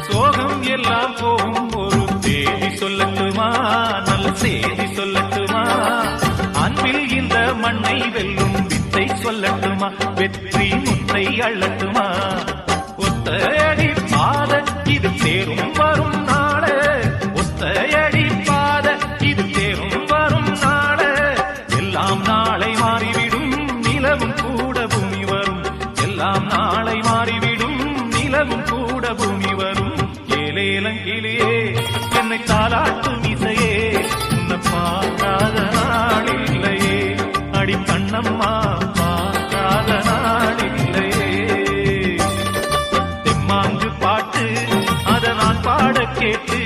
சோகம் எல்லாம் போகும் ஒரு தேதி சொல்லட்டுமா, நல்ல செய்தி சொல்லட்டுமா, அன்பில் இந்த மண்ணை வெல்லும் வித்தை சொல்லட்டுமா, வெற்றி முத்தை அள்ளட்டுமா. ஒத்தையடி பாத இது தேரும் வரும் நாடு, ஒத்தையடி பாத இது தேரும் வரும் நாடு. எல்லாம் நாளை மாறிவிடும் நிலவும் கூட பூமி வரும், எல்லாம் நாளை மாறிவிடும் நிலவும் கூட பூமி வரும். ஏலேலங்கிலேயே என்னை தாலாட்டும் இசையே, உன்னை பார்க்காத நாள் இல்லையே, அடி கண்ணம்மா பார்க்காத நாள் இல்லையே. தெம்மாங்கு பாட்டு அதை நான் பாட கேட்டு